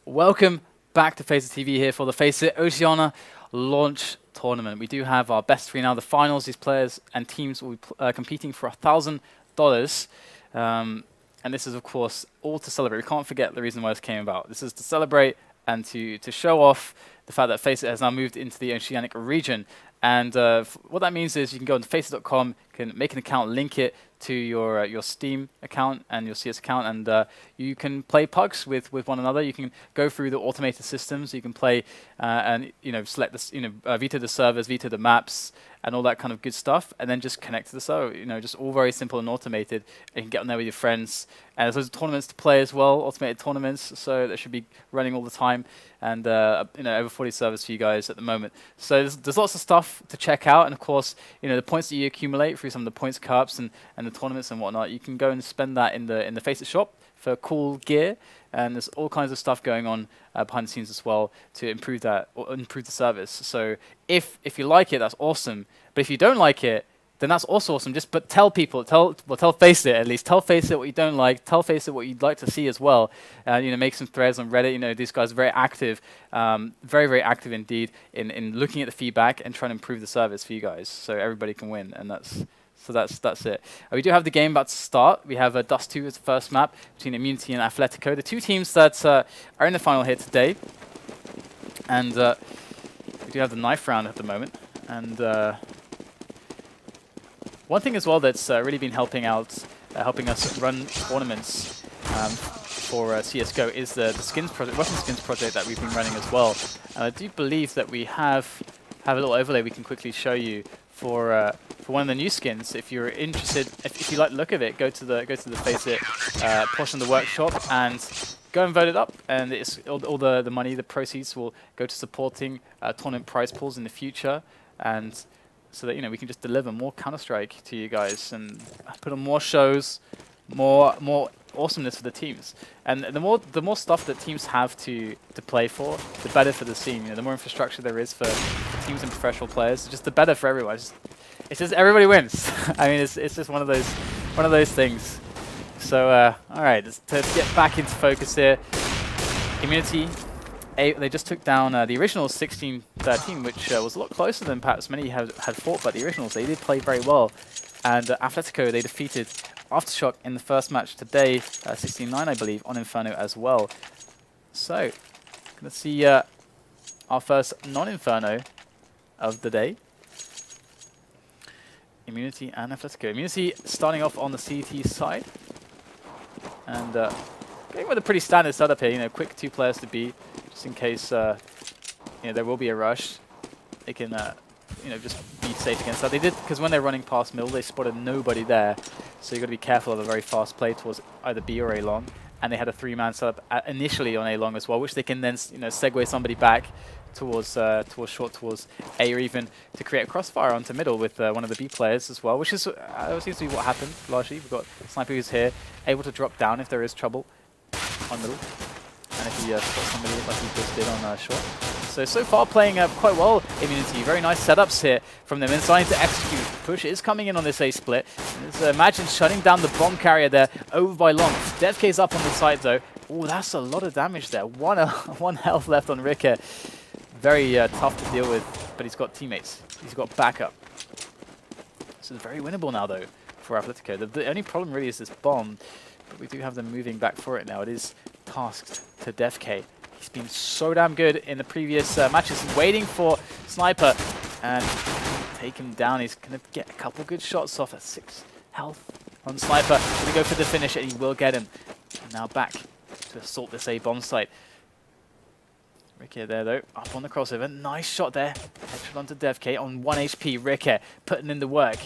Welcome back to FACEIT TV here for the FACEIT Oceania launch tournament. We do have our best three now, the finals. These players and teams will be competing for $1,000. And this is, of course, all to celebrate. We can't forget the reason why this came about. This is to celebrate and to show off the fact that FACEIT has now moved into the Oceanic region. And what that means is you can go on FACEIT.com, can make an account, link it to your Steam account and your CS account, and you can play pugs with one another. You can go through the automated systems. You can play and select this, veto the servers, veto the maps, and all that kind of good stuff, and then just connect to the server. Just all very simple and automated. And you can get on there with your friends. And there's loads of tournaments to play as well, automated tournaments. So that should be running all the time, and over 40 servers for you guys at the moment. So there's lots of stuff to check out, and of course, the points that you accumulate through some of the points cups and the tournaments and whatnot, you can go and spend that in the FACEIT shop for cool gear, and there's all kinds of stuff going on behind the scenes as well to improve that or improve the service. So if you like it, that's awesome. But if you don't like it, then that's also awesome. But tell people, tell FACEIT at least, tell FACEIT what you don't like, tell FACEIT what you'd like to see as well. Make some threads on Reddit. These guys are very active, very active indeed in looking at the feedback and trying to improve the service for you guys, so everybody can win. And that's it. We do have the game about to start. We have Dust 2 as the first map between Immunity and Athletico, the two teams that are in the final here today. And we do have the knife round at the moment. And one thing as well that's really been helping us run tournaments for CSGO is the skins project, Russian skins project that we've been running as well. And I do believe that we have a little overlay we can quickly show you for one of the new skins. If you're interested, if you like the look of it, go to the FACEIT portion of the workshop and go and vote it up. And it's all the money, the proceeds will go to supporting tournament prize pools in the future, and so that we can just deliver more Counter-Strike to you guys and put on more shows, more awesomeness for the teams. And the more stuff that teams have to play for, the better for the scene. The more infrastructure there is for teams and professional players, just the better for everyone. It's just everybody wins. I mean, it's just one of those things. So all right, let's get back into focus here. Immunity. They just took down the Originals 16-13, which was a lot closer than perhaps many had thought, but the Originals, they did play very well. And Athletico, they defeated Aftershock in the first match today, 16-9, I believe, on Inferno as well. So, let's see our first non-Inferno of the day. Immunity and Athletico. Immunity starting off on the CT side. And going with a pretty standard setup here, quick 2 players to beat, just in case there will be a rush. They can just be safe against that. They did, because when they're running past middle, they spotted nobody there, so you got to be careful of a very fast play towards either B or A long. And they had a 3-man setup initially on A long as well, which they can then segue somebody back towards short, towards A, or even to create a crossfire onto middle with one of the B players as well, which is seems to be what happened largely. We've got SnypeR who's here, able to drop down if there is trouble on middle, and if he spots somebody like he just did on short. So far playing quite well, Immunity. Very nice setups here from them, and starting to execute. Push is coming in on this A split. Imagine shutting down the bomb carrier there over by long. DevK's up on the side though. Oh, that's a lot of damage there. One health left on Rickeh. Very tough to deal with, but he's got teammates. He's got backup. So it's very winnable now though for Athletico. The only problem really is this bomb, but we do have them moving back for it now. It is tasked to DevK. He's been so damn good in the previous matches, waiting for SnypeR and take him down. He's going to get a couple good shots off at 6 health on SnypeR. Going to go for the finish, and he will get him. And now back to assault this A bomb site. Rickeh there though, up on the crossover. Nice shot there. Headshot onto DevK on 1 HP. Rickeh putting in the work.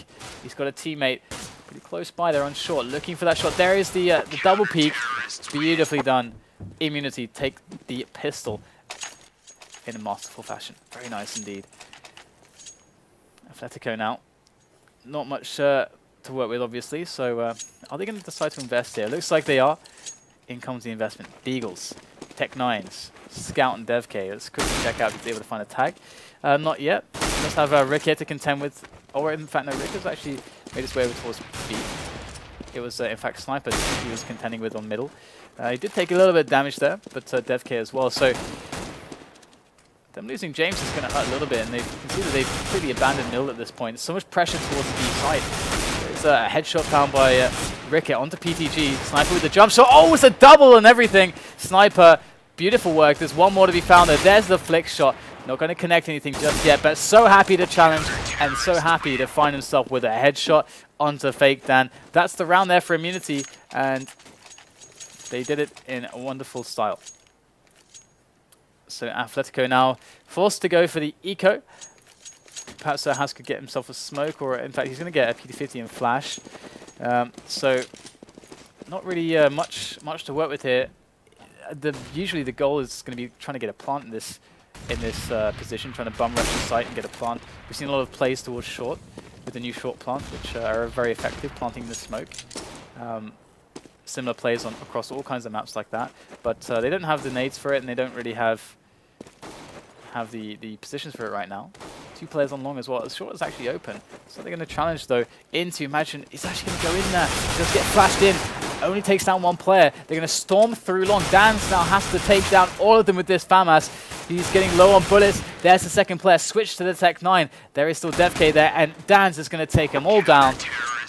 He's got a teammate pretty close by there on short, looking for that shot. There is the double peek. Beautifully done. Immunity take the pistol in a masterful fashion. Very nice indeed. Athletico now. Not much to work with, obviously. So are they going to decide to invest here? Looks like they are. In comes the investment. Beagles, Tech9s, Scout and DevK. Let's quickly check out if he's able to find a tag. Not yet. Let's have Rickeh to contend with. Or in fact, no, Rickeh's actually made his way over towards B. It was, in fact, SnypeR he was contending with on middle. He did take a little bit of damage there, but DevK as well. So them losing James is going to hurt a little bit, and you can see that they've completely abandoned middle at this point. So much pressure towards the B side. There's a headshot found by Rickeh onto PeteyG. SnypeR with the jump shot. Oh, it's a double and everything. SnypeR, beautiful work. There's one more to be found there. There's the flick shot. Not going to connect anything just yet, but so happy to challenge and so happy to find himself with a headshot onto Fake Dan. That's the round there for Immunity, and they did it in a wonderful style. So Athletico now forced to go for the eco. Perhaps House could get himself a smoke, or in fact he's going to get a PD-50 and flash. So not really much to work with here. Usually the goal is going to be trying to get a plant in this position, trying to bum rush the site and get a plant. We've seen a lot of plays towards short with the new short plant, which are very effective, planting the smoke. Similar plays across all kinds of maps like that, but they don't have the nades for it, and they don't really have the positions for it right now. 2 players on long as well. Short is actually open, so they're going to challenge though into Imagine. He's actually going to go in there. Just get flashed in. Only takes down 1 player. They're going to storm through long. DANZ now has to take down all of them with this FAMAS. He's getting low on bullets. There's the second player. Switch to the Tech 9. There is still DevK there, and DANZ is going to take them all down.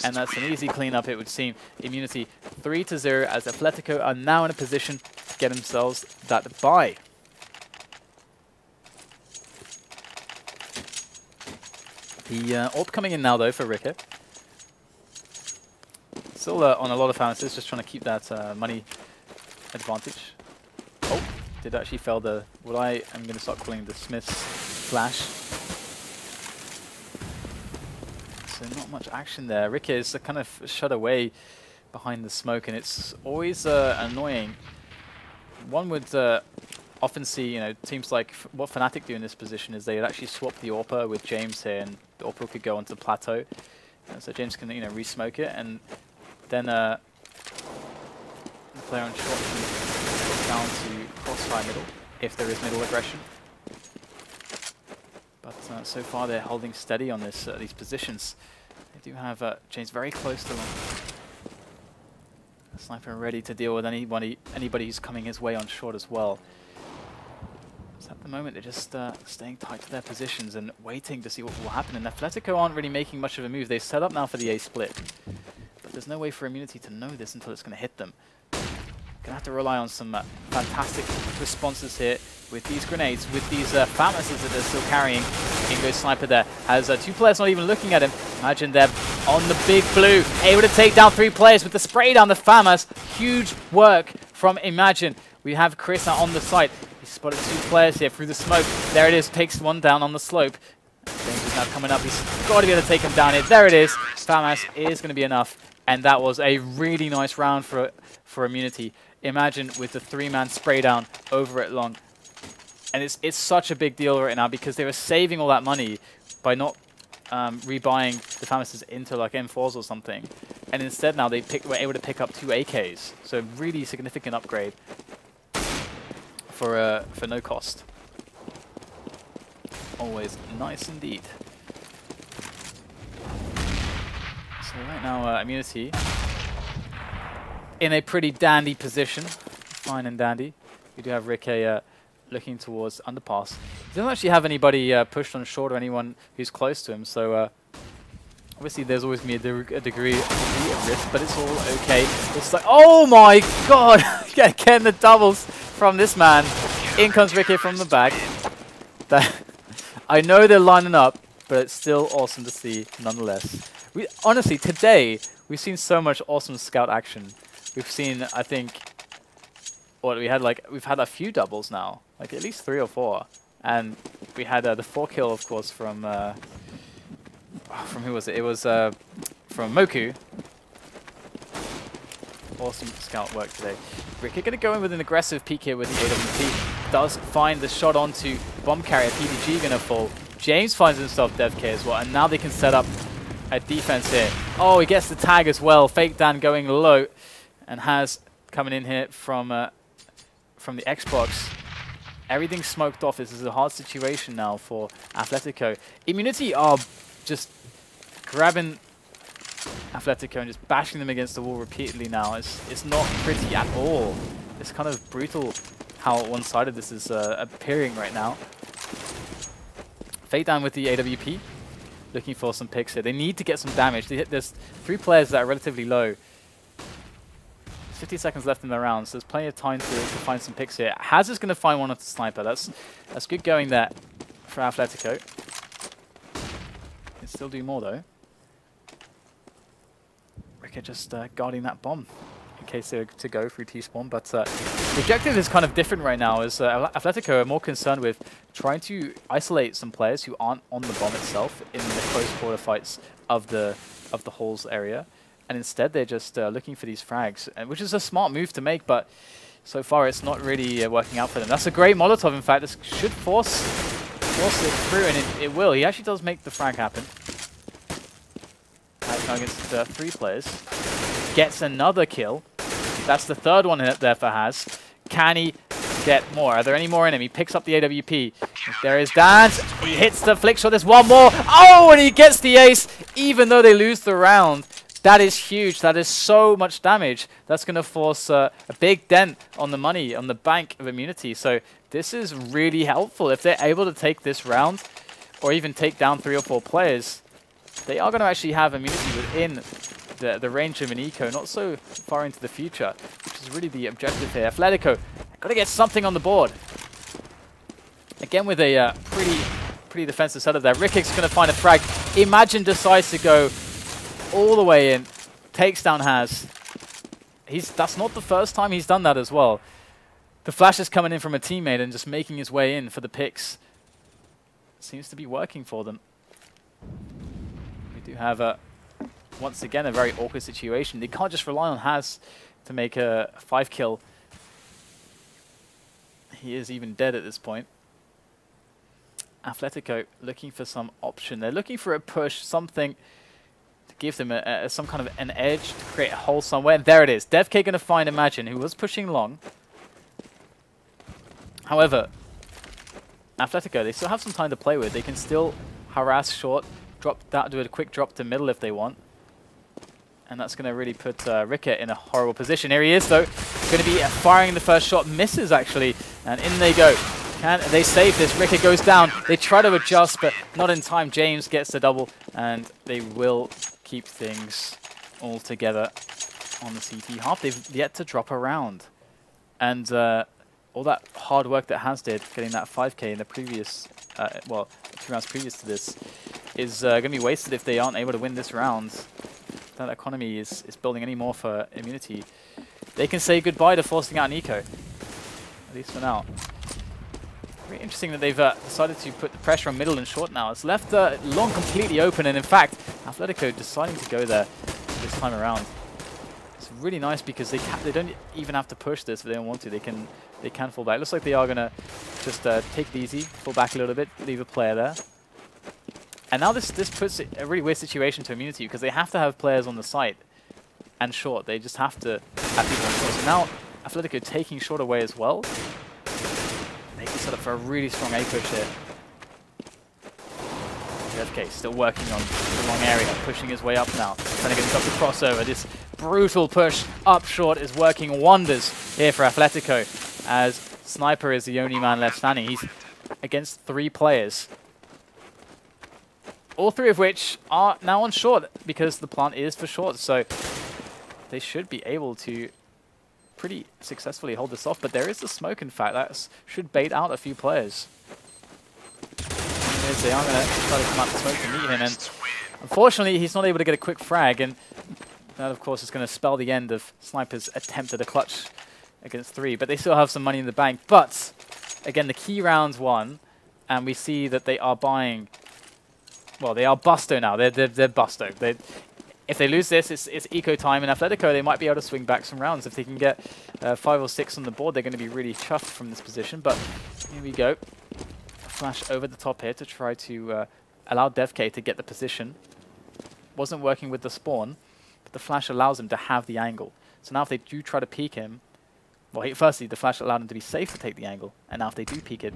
And that's an easy cleanup, it would seem. Immunity 3-0 as Athletico are now in a position to get themselves that bye. The AWP coming in now, though, for Rickeh. Still on a lot of FAMASes, just trying to keep that money advantage. Oh, did actually fail the, what I am going to start calling the Smith's flash. So not much action there. Rickeh is kind of shut away behind the smoke, and it's always annoying. One would often see, teams like what Fnatic do in this position is they'd actually swap the AWPer with James here, and the AWPer could go onto the plateau. So James can, re-smoke it, and then the player on short can go down to crossfire middle if there is middle aggression. But so far they're holding steady on these positions. They do have James very close to them. SnypeR ready to deal with anybody who's coming his way on short as well. So at the moment they're just staying tight to their positions and waiting to see what will happen. And Athletico aren't really making much of a move. They've set up now for the A split. But there's no way for Immunity to know this until it's going to hit them. Gonna have to rely on some fantastic responses here with these grenades, with these FAMASes that they're still carrying. In goes SnypeR there. Has 2 players not even looking at him. Imagine they're on the big blue, able to take down 3 players with the spray down the FAMAS. Huge work from Imagine. We have Chris now on the site. He's spotted 2 players here through the smoke. There it is, takes 1 down on the slope. James is now coming up. He's got to be able to take him down here. There it is. FAMAS is going to be enough. And that was a really nice round for Immunity. Imagine with the 3-man spray down over it long. And it's such a big deal right now because they were saving all that money by not rebuying the FAMASes into like M4s or something. And instead now they were able to pick up 2 AKs. So really significant upgrade for no cost. Always nice indeed. So right now Immunity in a pretty dandy position. Fine and dandy. We do have Rickeh looking towards underpass. He doesn't actually have anybody pushed on short or anyone who's close to him, so obviously there's always a degree of risk, but it's all okay. It's like, oh my god! Getting the doubles from this man. In comes Rickeh from the back. I know they're lining up, but it's still awesome to see nonetheless. Honestly, today, we've seen so much awesome scout action. We've seen, I think, we've had a few doubles now, like at least 3 or 4, and we had the 4 kill, of course, from who was it? It was from Moku. Awesome scout work today. Rickeh gonna go in with an aggressive peek here with the AWP. Does find the shot onto bomb carrier. PeteyG gonna fall. James finds himself DevK as well, and now they can set up a defense here. Oh, he gets the tag as well. Fake Dan going low, and has coming in here from the Xbox. Everything's smoked off. This is a hard situation now for Athletico. Immunity are just grabbing Athletico and just bashing them against the wall repeatedly now. It's not pretty at all. It's kind of brutal how one-sided this is appearing right now. Fade down with the AWP, looking for some picks here. They need to get some damage. There's 3 players that are relatively low. 50 seconds left in the round, so there's plenty of time to find some picks here. Haz is going to find one of the SnypeR. That's good going there for Athletico. Can still do more though. Rickeh just guarding that bomb in case they were to go through T-spawn, but the objective is kind of different right now, as Athletico are more concerned with trying to isolate some players who aren't on the bomb itself in the close quarter fights of the halls area, and instead they're just looking for these frags, which is a smart move to make, but so far it's not really working out for them. That's a great Molotov, in fact. This should force it through, and it will. He actually does make the frag happen. Now against 3 players. Gets another kill. That's the 3rd one there for Haz. Can he get more? Are there any more in him? He picks up the AWP. There is DANZ. He hits the flick shot. There's one more. Oh, and he gets the ace, even though they lose the round. That is huge. That is so much damage. That's going to force a big dent on the money, on the bank of immunity. So this is really helpful. If they're able to take this round, or even take down 3 or 4 players, they are going to actually have immunity within the range of an eco, not so far into the future, which is really the objective here. Athletico, got to get something on the board. Again with a pretty defensive setup there. Rickeh's going to find a frag. Imagine decides to go all the way in, takes down Haz. That's not the first time he's done that as well. The flash is coming in from a teammate and just making his way in for the picks. Seems to be working for them. We do have once again a very awkward situation. They can't just rely on Haz to make a 5 kill. He is even dead at this point. Athletico looking for some option. They're looking for a push, something to give them some kind of an edge, to create a hole somewhere. And there it is. DevK going to find Imagine, who was pushing long. However, Athletico, they still have some time to play with. They can still harass short, drop that, do a quick drop to middle if they want. And that's going to really put Rickeh in a horrible position. Here he is, though. Going to be firing the first shot. Misses, actually. And in they go. Can they save this? Rickeh goes down. They try to adjust, but not in time. James gets the double, and they will keep things all together on the CT half. They've yet to drop a round. And all that hard work that Haz did, getting that 5k in the previous, well, 2 rounds previous to this, is going to be wasted if they aren't able to win this round. That economy is building any more for immunity. They can say goodbye to forcing out an eco, at least for now. Very interesting that they've decided to put the pressure on middle and short now. It's left long completely open, and in fact, Athletico deciding to go there this time around. It's really nice because they don't even have to push this if they don't want to. They can fall back. It looks like they are going to just take it easy, fall back a little bit, leave a player there. And now this puts a really weird situation to immunity because they have to have players on the site and short. They just have to have people on short. So now Athletico taking short away as well. They can set up for a really strong A push here. DevK still working on the long area, pushing his way up now. Trying to get himself to crossover. This brutal push up short is working wonders here for Athletico, as SnypeR is the only man left standing. He's against 3 players. All 3 of which are now on short because the plant is for short. So they should be able to pretty successfully hold this off. But there is the smoke, in fact. That should bait out a few players. They are going to try to come out the smoke to meet him. And unfortunately, he's not able to get a quick frag. And that, of course, is going to spell the end of SnypeR's attempt at a clutch against 3. But they still have some money in the bank. But, again, the key round's won. And we see that they are buying... Well, they are Busto now. They're Busto. If they lose this, it's eco time. And Athletico, they might be able to swing back some rounds. If they can get 5 or 6 on the board, they're going to be really chuffed from this position. But here we go. A flash over the top here to try to allow DevK to get the position. Wasn't working with the spawn, but the flash allows him to have the angle. So now if they do try to peek him, well, firstly, the flash allowed him to be safe to take the angle. And now if they do peek it,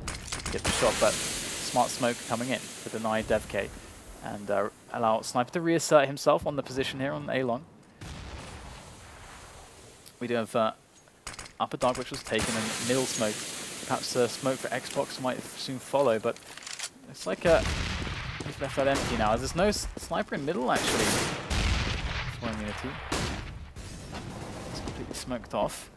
get the shot. But smart smoke coming in to deny DevK and allow SnypeR to reassert himself on the position here on A long. We do have upper dark, which was taken, and middle smoke. Perhaps smoke for Xbox might soon follow, but it's like he's left that empty now. There's no SnypeR in middle actually. For immunity, it's completely smoked off.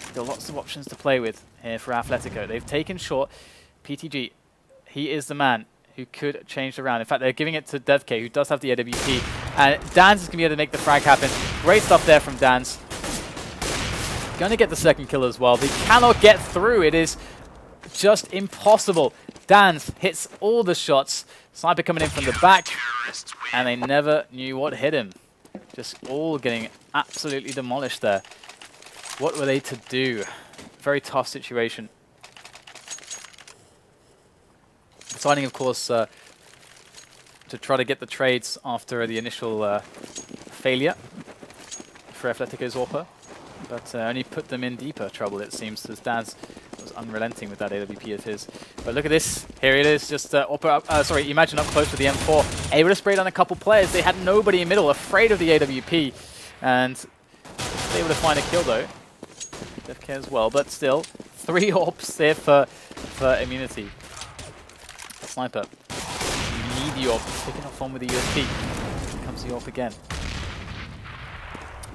Still lots of options to play with here for Athletico. They've taken short. PeteyG, he is the man who could change the round. In fact, they're giving it to DevK, who does have the AWP. And DANZ is going to be able to make the frag happen. Great stuff there from DANZ. Going to get the second kill as well. They cannot get through. It is just impossible. DANZ hits all the shots. SnypeR coming in from the back. And they never knew what hit him. Just all getting absolutely demolished there. What were they to do? Very tough situation. Deciding, of course, to try to get the trades after the initial failure for Athletico's AWPer, but only put them in deeper trouble, it seems, as DANZ was unrelenting with that AWP of his. But look at this. Here it is, just Imagine up close with the M4. Able to spray down a couple players. They had nobody in middle, afraid of the AWP, and able to find a kill, though. DevK as well, but still, 3 AWPs there for immunity. SnypeR, you need the AWP, picking up on with the USP. Here comes the AWP again.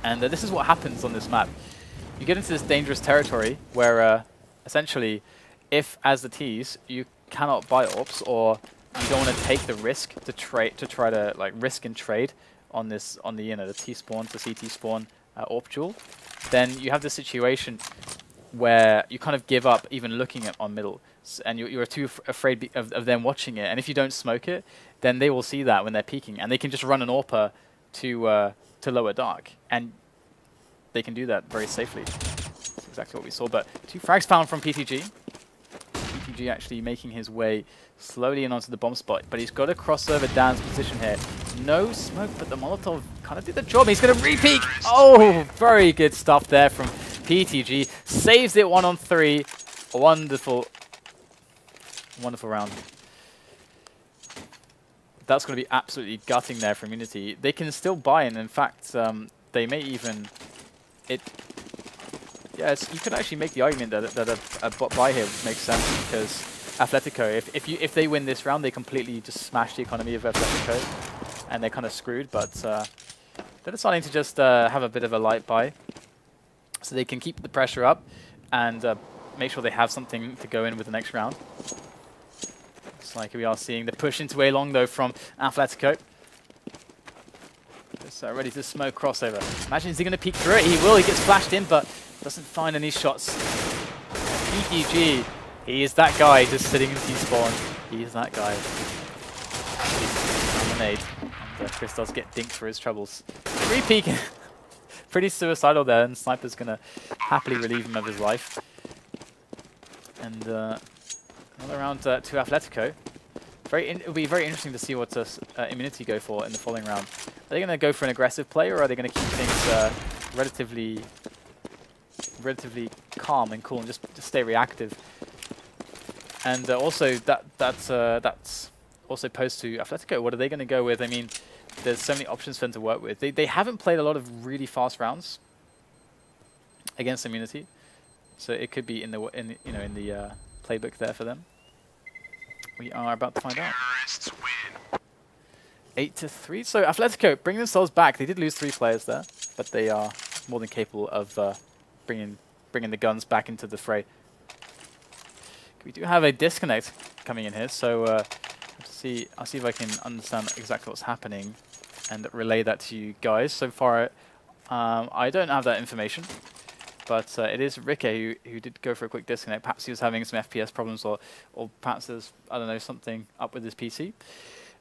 And this is what happens on this map. You get into this dangerous territory where essentially, if as the Ts, you cannot buy AWPs, or you don't want to take the risk to try to like risk and trade on the the T spawn to CT spawn AWP duel, then you have this situation where you kind of give up even looking at on middle, and you're too afraid of them watching it. And if you don't smoke it, then they will see that when they're peeking, and they can just run an AWPer to lower dark, and they can do that very safely. That's exactly what we saw. But 2 frags found from PeteyG. PeteyG actually making his way slowly in onto the bomb spot, but he's got to cross over Dan's position here. No smoke, but the Molotov kind of did the job. He's going to re-peek. Oh, very good stuff there from PeteyG. Saves it 1 on 3. Wonderful, wonderful round. That's going to be absolutely gutting there for immunity. They can still buy, and in fact, they may even... Yes, you could actually make the argument that a buy here makes sense, because Athletico, if they win this round, they completely just smash the economy of Athletico, and they're kind of screwed. But they're deciding to just have a bit of a light buy, so they can keep the pressure up and make sure they have something to go in with the next round. Looks like we are seeing the push into A long though from Athletico. Just ready to smoke crossover. Imagine, is he going to peek through it? He will. He gets flashed in, but doesn't find any shots. PeteyG, he is that guy just sitting in T-spawn. He is that guy. Lemonade. And Chris does get dinked for his troubles. Re-peek. Pretty suicidal there, and SnypeR's going to happily relieve him of his life. And another round to Athletico. It'll be very interesting to see what immunity go for in the following round. Are they going to go for an aggressive play, or are they going to keep things relatively calm and cool and just stay reactive? And also that's also posed to Athletico. What are they going to go with? I mean, there's so many options for them to work with. They haven't played a lot of really fast rounds against immunity, so it could be in the playbook there for them. We are about to find out. 8-3. So Athletico bring themselves back. They did lose 3 players there, but they are more than capable of bringing the guns back into the fray. We do have a disconnect coming in here, so I'll see if I can understand exactly what's happening and relay that to you guys. So far, I don't have that information, but it is Rickeh who did go for a quick disconnect. Perhaps he was having some FPS problems, or perhaps there's, I don't know, something up with his PC.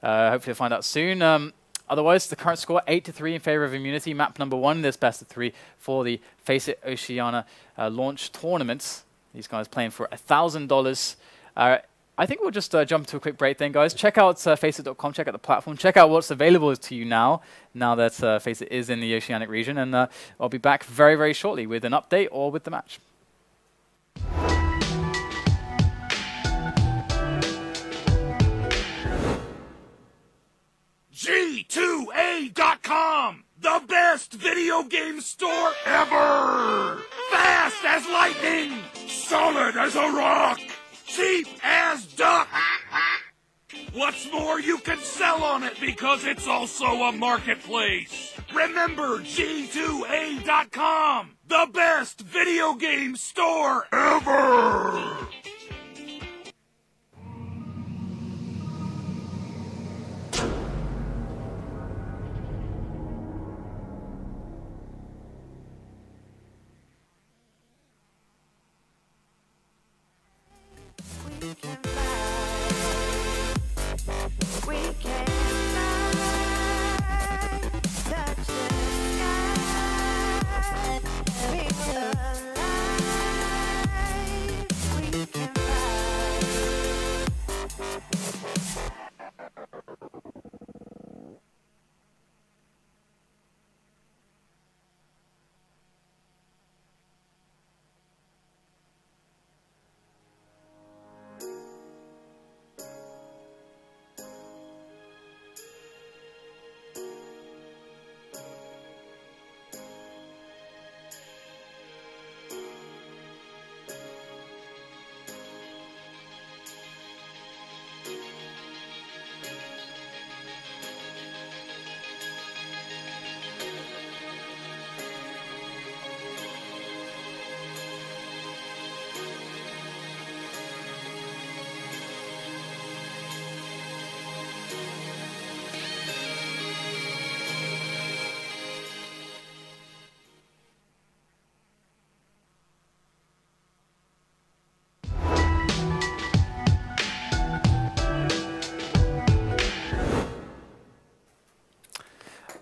Hopefully we'll find out soon. Otherwise, the current score, 8-3 in favor of immunity. Map number 1, this best of 3 for the FACEIT Oceania launch tournament. These guys playing for $1,000. I think we'll just jump to a quick break then, guys. Check out FACEIT.com, check out the platform, check out what's available to you now that FACEIT is in the Oceanic region. And I'll be back very, very shortly with an update or with the match. game store ever! Fast as lightning! Solid as a rock! Cheap as duck! What's more, you can sell on it because it's also a marketplace. Remember G2A.com, the best video game store ever!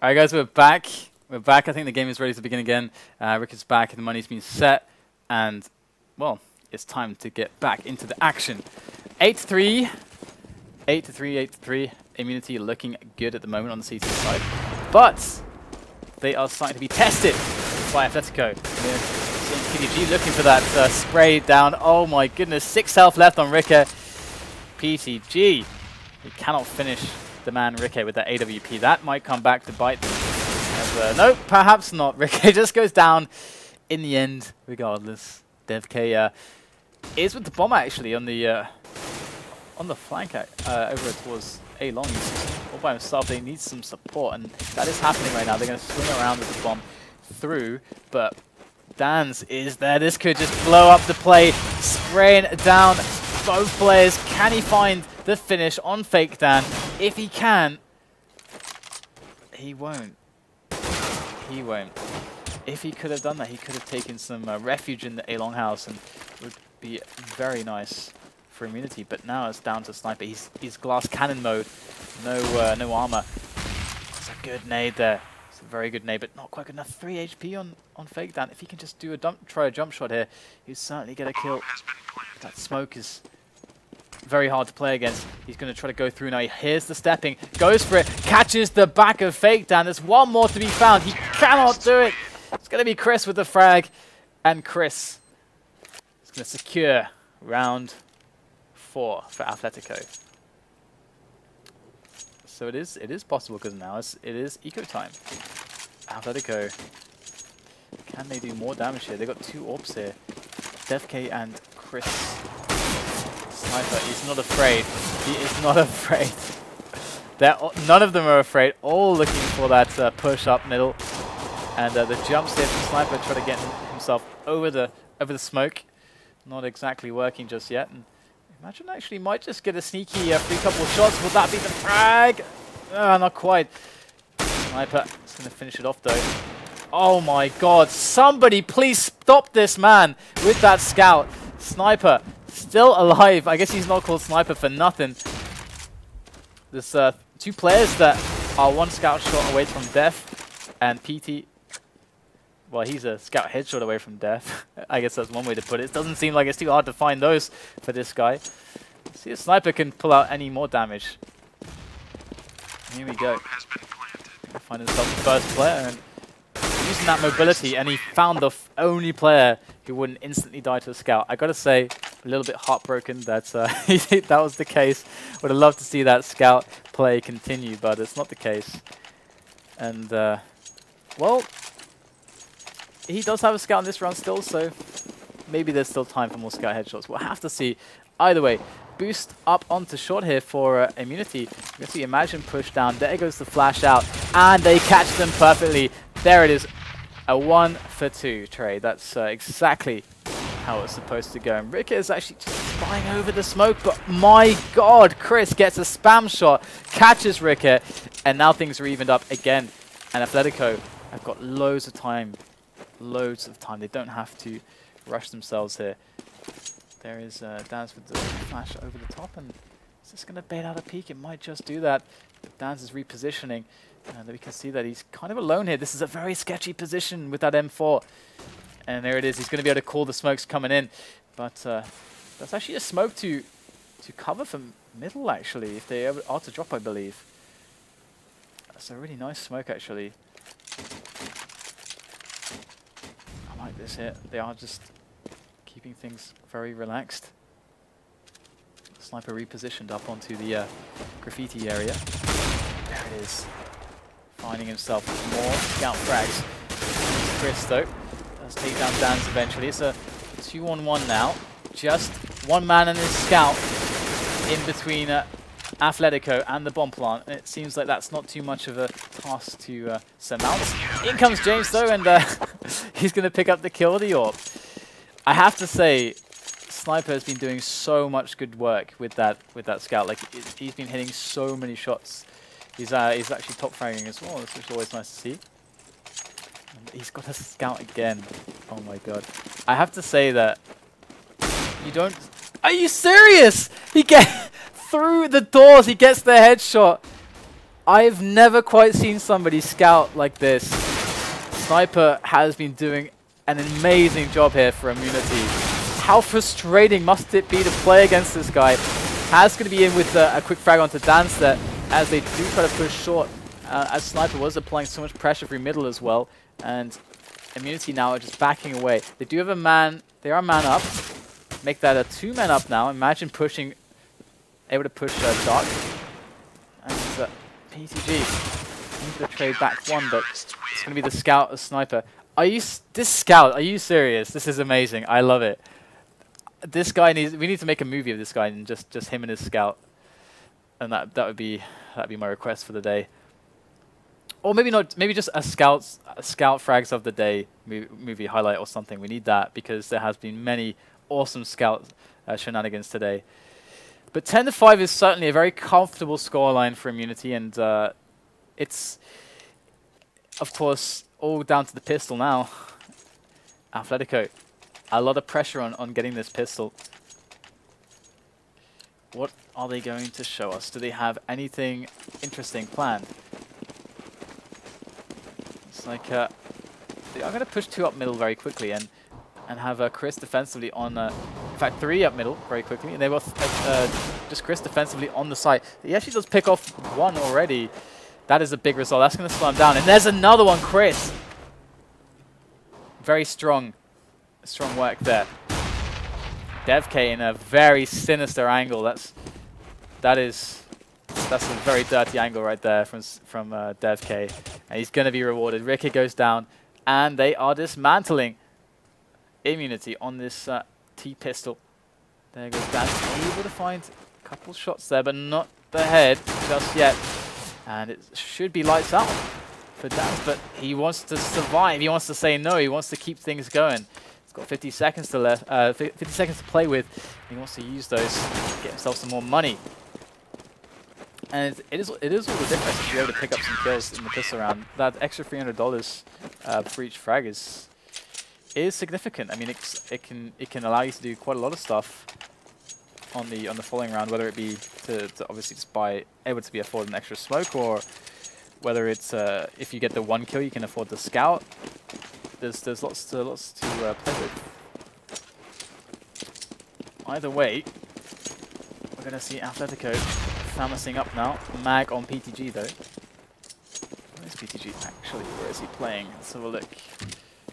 Alright guys, we're back. We're back. I think the game is ready to begin again. Rickeh's back and the money's been set. And, well, it's time to get back into the action. 8-3. 8-3, 8-3. Immunity looking good at the moment on the CT side. But they are starting to be tested by Athletico. Seeing PeteyG looking for that spray down. Oh my goodness, 6 health left on Rickeh. PeteyG. He cannot finish the man Rickeh with that AWP. That might come back to bite them. As, no, perhaps not. Rickeh just goes down in the end, regardless. DevK is with the bomb actually on the flank over towards A long. He's all by himself. They need some support, and that is happening right now. They're going to swing around with the bomb through, but DANZ is there. This could just blow up the play, spraying down both players. Can he find the finish on Fake Dan? If he can, he won't. He won't. If he could have done that, he could have taken some refuge in the A long house, and it would be very nice for immunity. But now it's down to SnypeR. He's glass cannon mode. No armor. It's a good nade there. It's a very good nade, but not quite good enough. 3 HP on Fake Dan. If he can just do try a jump shot here, he'll certainly get a kill. That smoke is very hard to play against. He's going to try to go through now. He hears the stepping, goes for it, catches the back of Fake Dan. There's one more to be found. He cannot do it. It's going to be Chris with the frag, and Chris is going to secure round 4 for Athletico. So it is possible because now it is eco time. Athletico, can they do more damage here? They got 2 orbs here. DevK and Chris. SnypeR, he's not afraid. He is not afraid. None of them are afraid. All looking for that push up middle, and the jumps here from SnypeR, try to get himself over the smoke. Not exactly working just yet. And imagine actually might just get a sneaky free couple of shots. Will that be the frag? Not quite. SnypeR is going to finish it off though. Oh my God! Somebody please stop this man with that scout. SnypeR still alive. I guess he's not called SnypeR for nothing. There's 2 players that are 1 scout shot away from death, and PT, well, he's a scout headshot away from death. I guess that's one way to put it. It doesn't seem like it's too hard to find those for this guy. Let's see if SnypeR can pull out any more damage. Here we go. Find himself the first player, and using that mobility, and he found the only player who wouldn't instantly die to a scout. I gotta say, a little bit heartbroken that that was the case. Would have loved to see that scout play continue, but it's not the case. And well, he does have a scout in this round still, so maybe there's still time for more scout headshots. We'll have to see. Either way, boost up onto short here for Immunity. You can see Imagine push down. There goes the flash out, and they catch them perfectly. There it is. A 1-for-2 trade. That's exactly how it's supposed to go. And Rickeh is actually just flying over the smoke, but my god, Chris gets a spam shot, catches Rickeh, and now things are evened up again. And Athletico have got loads of time. Loads of time. They don't have to rush themselves here. There is DANZ with the flash over the top, and is this going to bait out a peek? It might just do that. But DANZ is repositioning, and we can see that he's kind of alone here. This is a very sketchy position with that M4. And there it is. He's going to be able to call the smokes coming in. But that's actually a smoke to cover from middle, actually, if they are to drop, I believe. That's a really nice smoke, actually. I like this hit. They are just keeping things very relaxed. SnypeR repositioned up onto the graffiti area. There it is. Finding himself with more scout frags. Chris, though, does take down DANZ eventually. It's a 2-on-1 now. Just one man and his scout in between Athletico and the bomb plant. And it seems like that's not too much of a task to surmount. In comes James, though, and he's going to pick up the kill with the AWP. I have to say, SnypeR has been doing so much good work with that scout. Like he's been hitting so many shots. He's actually top fragging as well, which is always nice to see. And he's got a scout again. Oh my god! I have to say that you don't. Are you serious? He gets through the doors. He gets the headshot. I've never quite seen somebody scout like this. SnypeR has been doing an amazing job here for Immunity. How frustrating must it be to play against this guy? Has going to be in with a quick frag onto DANZ there, as they do try to push short, as SnypeR was applying so much pressure through middle as well, and Immunity now are just backing away. They do have a man, they are man up, make that a 2-man up now. Imagine pushing, able to push Dark, and PeteyG into the trade back one, but it's going to be the scout of SnypeR. This scout, are you serious? This is amazing. I love it. This guy we need to make a movie of this guy and just him and his scout. And that'd be my request for the day. Or maybe not, maybe just a scout frags of the day movie highlight or something. We need that because there has been many awesome scout shenanigans today. But 10-5 is certainly a very comfortable scoreline for Immunity, and it's of course all down to the pistol now. Athletico, a lot of pressure on getting this pistol. What are they going to show us? Do they have anything interesting planned? It's like they are going to push 2 up middle very quickly and have Chris defensively on, in fact 3 up middle very quickly, and they will just Chris defensively on the side. He actually does pick off 1 already. That is a big result. That's going to slow him down. And there's another one, Chris. Very strong work there. DevK in a very sinister angle. That's a very dirty angle right there from DevK, and he's going to be rewarded. Rickeh goes down, and they are dismantling Immunity on this T pistol. There goes DANZ, able to find a couple shots there, but not the head just yet. And it should be lights out for DANZ, but he wants to survive. He wants to say no. He wants to keep things going. He's got 50 seconds to left, 50 seconds to play with. He wants to use those to get himself some more money. And it is all the difference to be able to pick up some kills in the pistol round. That extra $300 for each frag is significant. I mean, it can allow you to do quite a lot of stuff on the following round, whether it be to obviously just able to be afford an extra smoke, or whether it's if you get the 1 kill, you can afford the scout. There's lots to play with. Either way, we're gonna see Athletico famousing up now. Mag on PeteyG though. Where is PeteyG actually? Where is he playing? Let's have a look.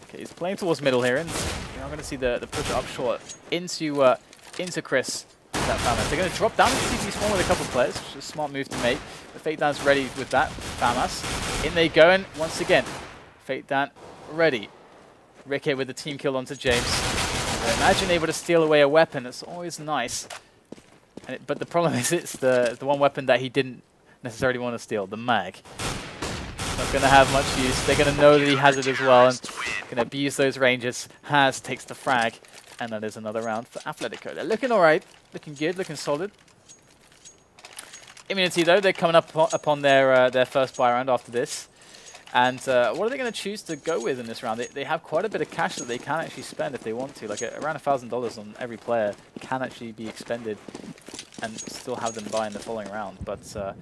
Okay, he's playing towards middle here, and we're going to see the pusher up short into Chris. That FAMAS. They're going to drop down into CT spawn with a couple of players, which is a smart move to make. But FateDan's ready with that. FAMAS. In they go, and once again, FateDan ready. Rickeh with the team kill onto James. Imagine able to steal away a weapon. That's always nice. But the problem is it's the one weapon that he didn't necessarily want to steal, the mag. Not going to have much use. They're going to know that he has it as well and going to abuse those ranges. Has takes the frag, and that is another round for Athletico. They're looking all right, looking good, looking solid. Immunity though, they're coming up upon their first buy round after this. And what are they going to choose to go with in this round? They have quite a bit of cash that they can actually spend if they want to. Like around $1,000 on every player can actually be expended and still have them buy in the following round. But it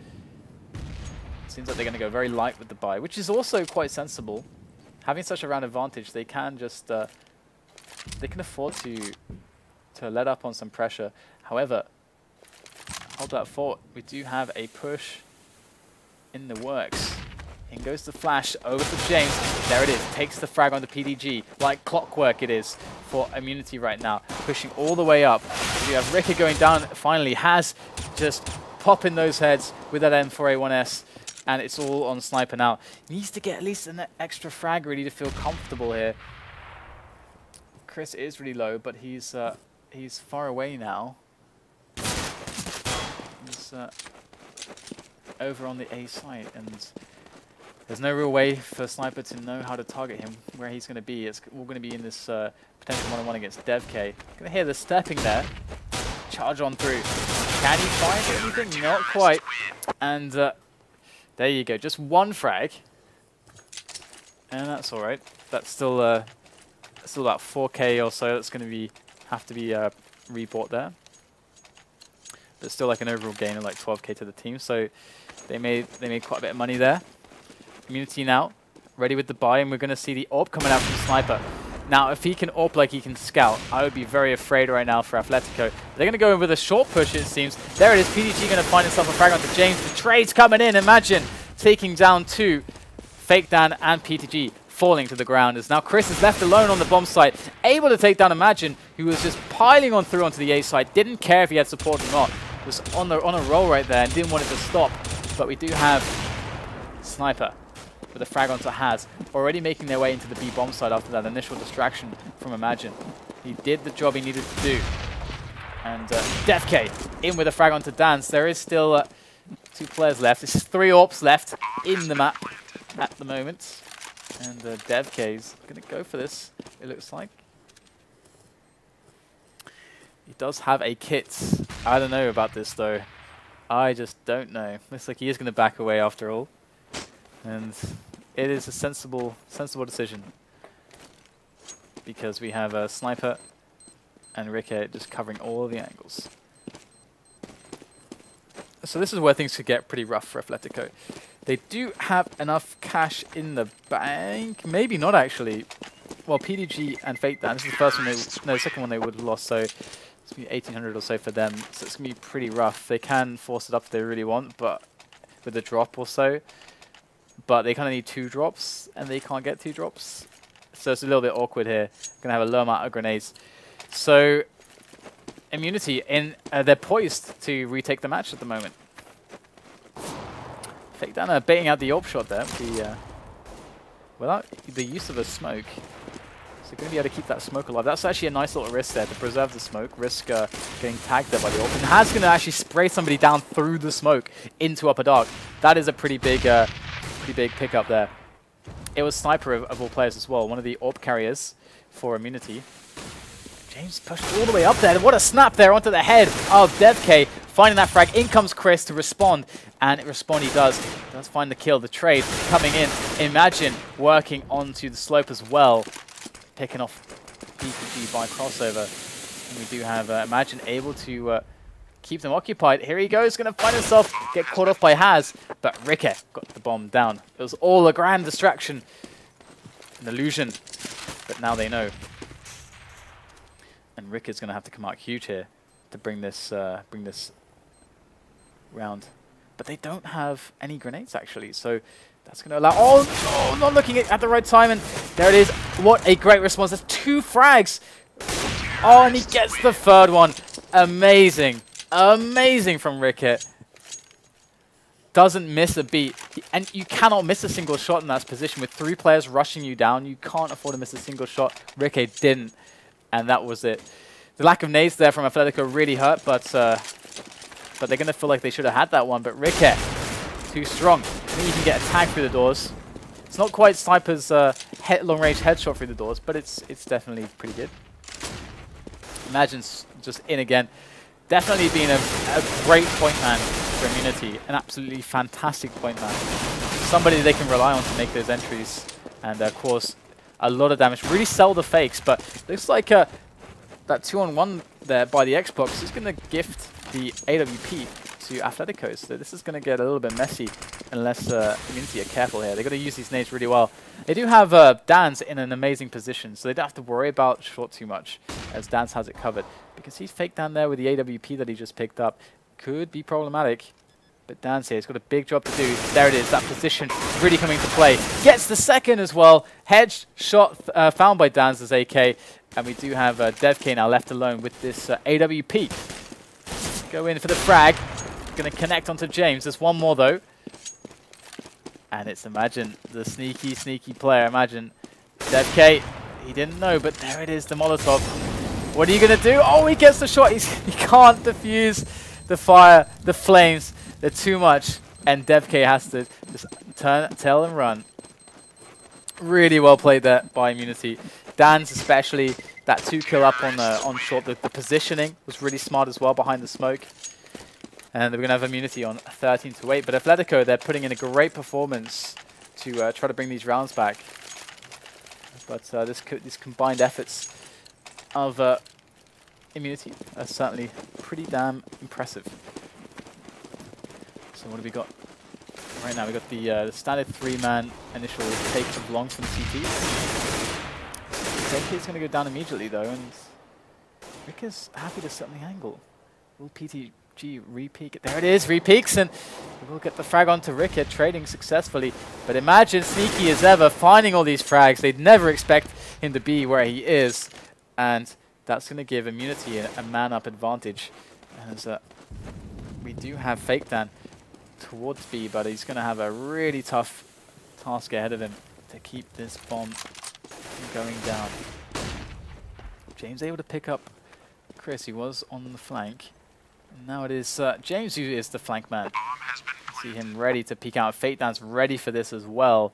seems like they're going to go very light with the buy, which is also quite sensible. Having such a round advantage, they can just they can afford to let up on some pressure. However, hold that thought. We do have a push in the works. In goes the flash over to James. There it is. Takes the frag on the PeteyG. Like clockwork it is for immunity right now. Pushing all the way up. We have Rickeh going down. Finally has just popping those heads with that M4A1S. And it's all on SnypeR now. Needs to get at least an extra frag really to feel comfortable here. Chris is really low, but he's far away now. He's over on the A site, and there's no real way for SnypeR to know how to target him, where he's going to be. It's all going to be in this potential one-on-one against DevK. Going to hear the stepping there. Charge on through. Can he find anything? Not quite. And there you go. Just one frag. And that's all right. That's still about 4K or so. That's going to have to be rebought there. But still like an overall gain of like 12K to the team. So they made quite a bit of money there. Immunity now, ready with the buy, and we're going to see the AWP coming out from SnypeR. Now, if he can AWP like he can scout, I would be very afraid right now for Athletico. They're going to go in with a short push, it seems. There it is, PeteyG going to find himself a frag onto James. The trade's coming in, imagine taking down two. Fake Dan and PeteyG falling to the ground as now Chris is left alone on the bomb site, able to take down Imagine, who was just piling on through onto the A side. Didn't care if he had support or not. Was on a roll right there and didn't want it to stop. But we do have SnypeR with a frag onto Has, already making their way into the B bomb side after that initial distraction from Imagine. He did the job he needed to do. And DevK in with a frag onto DANZ. There is still 2 players left. There's 3 AWPs left in the map at the moment. And DevK is going to go for this, it looks like. He does have a kit. I don't know about this though. I just don't know. Looks like he is going to back away after all. And it is a sensible decision. Because we have SnypeR and Rickeh just covering all of the angles. So this is where things could get pretty rough for Athletico. They do have enough cash in the bank. Maybe not actually. Well, PeteyG and Fake Dan. This is the first one the second one they would have lost. So it's going to be 1,800 or so for them. So it's going to be pretty rough. They can force it up if they really want, but with a drop or so. But they kind of need 2 drops, and they can't get 2 drops. So it's a little bit awkward here. Going to have a low amount of grenades. So immunity, they're poised to retake the match at the moment. Fake Dan baiting out the AWP shot there. Without the use of a smoke. So going to be able to keep that smoke alive. That's actually a nice little risk there to preserve the smoke. Risk getting tagged there by the AWP. And Has going to actually spray somebody down through the smoke into upper dark. That is a pretty big pickup there. It was SnypeR of all players as well. One of the AWP carriers for immunity. James pushed all the way up there. What a snap there onto the head of DevK. Finding that frag. In comes Chris to respond. And respond he does. Does find the kill. The trade coming in. Imagine working onto the slope as well. Picking off PeteyG by crossover. And we do have Imagine able to keep them occupied. Here he goes. Going to find himself. Get caught off by Has. But Rickeh got the bomb down. It was all a grand distraction. An illusion. But now they know. And Rickeh's going to have to come out huge here to bring this round. But they don't have any grenades actually, so that's going to allow... Oh, not looking at the right time, and there it is. What a great response. There's 2 frags. Oh, and he gets the 3rd one. Amazing. Amazing from Rickeh. doesn't miss a beat. And you cannot miss a single shot in that position. With 3 players rushing you down, you can't afford to miss a single shot. Rickeh didn't, and that was it. The lack of nades there from Athletico really hurt, but they're going to feel like they should have had that one. But Rickeh, too strong. I think you can get a tag through the doors. It's not quite SnypeR's long-range headshot through the doors, but it's definitely pretty good. Imagine's just in again. Definitely being a great point man for Immunity. An absolutely fantastic point man. Somebody they can rely on to make those entries and cause a lot of damage. Really sell the fakes, but looks like that 2-on-1 there by the Xbox is going to gift the AWP to Athletico. So this is going to get a little bit messy unless Immunity are careful here. They've got to use these nades really well. They do have DANZ in an amazing position, so they don't have to worry about short too much, as DANZ has it covered. Because he's faked down there with the AWP that he just picked up. Could be problematic. But DANZ here, he's got a big job to do. There it is, that position really coming to play. Gets the second as well. Hedged shot found by DANZ as AK. And we do have DevK now left alone with this AWP. Go in for the frag. Going to connect onto James. There's one more though. And it's Imagine, the sneaky, sneaky player. Imagine DevK. He didn't know, but there it is, the Molotov. What are you going to do? Oh, he gets the shot. He can't defuse the fire, the flames. They're too much. And DevK has to just turn, tail and run. Really well played there by Immunity. DANZ especially, that 2-kill up on short. The positioning was really smart as well behind the smoke. And we're going to have Immunity on 13-8. But Athletico, they're putting in a great performance to try to bring these rounds back. But these combined efforts of Immunity are certainly pretty damn impressive. So what have we got right now? We got the standard 3-man initial take of long from CT. DevK is going to go down immediately though, and Rickeh's happy to set the angle. Will PeteyG re-peek? There it is, re-peeks, and we'll get the frag onto Rickeh, trading successfully. But Imagine, sneaky as ever, finding all these frags. They'd never expect him to be where he is, and that's going to give Immunity a man-up advantage. As we do have FakeDan towards B, but he's going to have a really tough task ahead of him to keep this bomb going down. James able to pick up Chris, he was on the flank. Now it is James who is the flank man. See him ready to peek out. FakeDan's ready for this as well.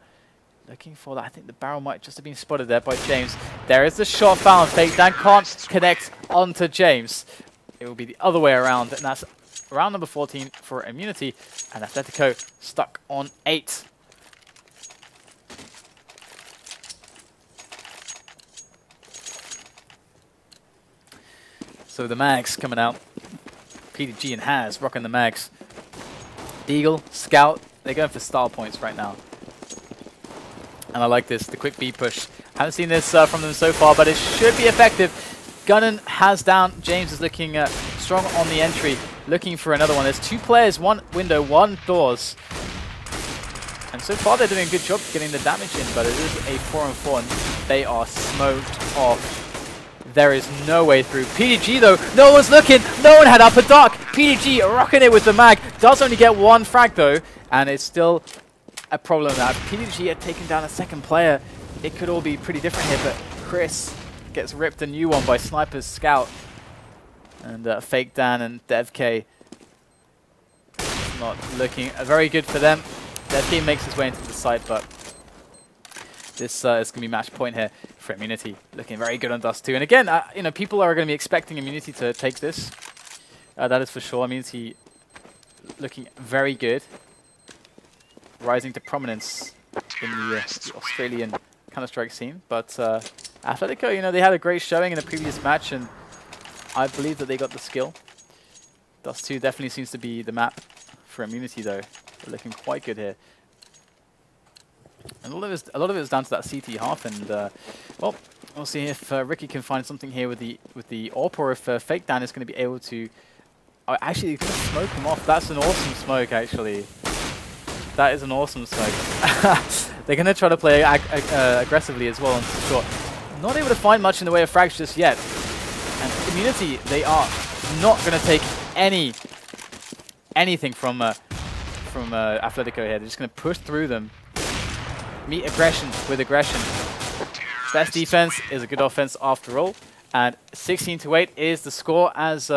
Looking for that. I think the barrel might just have been spotted there by James. There is the shot found. FakeDan can't connect onto James. It will be the other way around, and that's round number 14 for Immunity, and Athletico stuck on 8. So the mags coming out. PeteyG and Has rocking the mags. Deagle, Scout, they're going for style points right now. And I like this, the quick B push. Haven't seen this from them so far, but it should be effective. Gunnan has down. James is looking strong on the entry, looking for another one. There's 2 players, 1 window, 1 doors. And so far they're doing a good job getting the damage in, but it is a 4-on-4 and they are smoked off. There is no way through. PeteyG though, no one's looking, no one had upper dark. PeteyG rocking it with the mag, does only get 1 frag though, and it's still a problem that PeteyG had taken down a 2nd player. It could all be pretty different here, but Chris gets ripped a new one by SnypeR's Scout. And FakeDan and DevK not looking very good for them. DevK makes his way into the site, but this is going to be match point here for Immunity. Looking very good on Dust 2. And again, you know, people are going to be expecting Immunity to take this. That is for sure. Immunity looking very good. Rising to prominence in the Australian Counter-Strike scene. But Athletico, you know, they had a great showing in the previous match, and I believe that they got the skill. Dust 2 definitely seems to be the map for Immunity, though. They're looking quite good here. And a lot of it is down to that CT half, and well, we'll see if Rickeh can find something here with the AWP, or if FakeDan is going to be able to. Actually, he's going to smoke him off. That's an awesome smoke, actually. That is an awesome smoke. They're going to try to play aggressively as well on short. Not able to find much in the way of frags just yet. And Immunity, they are not going to take anything from from Athletico here. They're just going to push through them. Meet aggression with aggression. Best defense is a good offense after all. And 16-8 is the score, as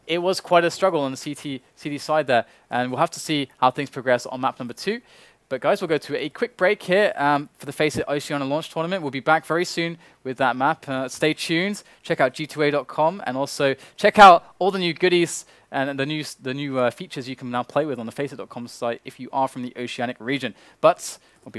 it was quite a struggle on the CT side there. And we'll have to see how things progress on map number 2. But guys, we'll go to a quick break here for the FACEIT Oceania launch tournament. We'll be back very soon with that map. Stay tuned. Check out g2a.com and also check out all the new goodies and the new features you can now play with on the FACEIT.com site if you are from the Oceanic region. But we'll be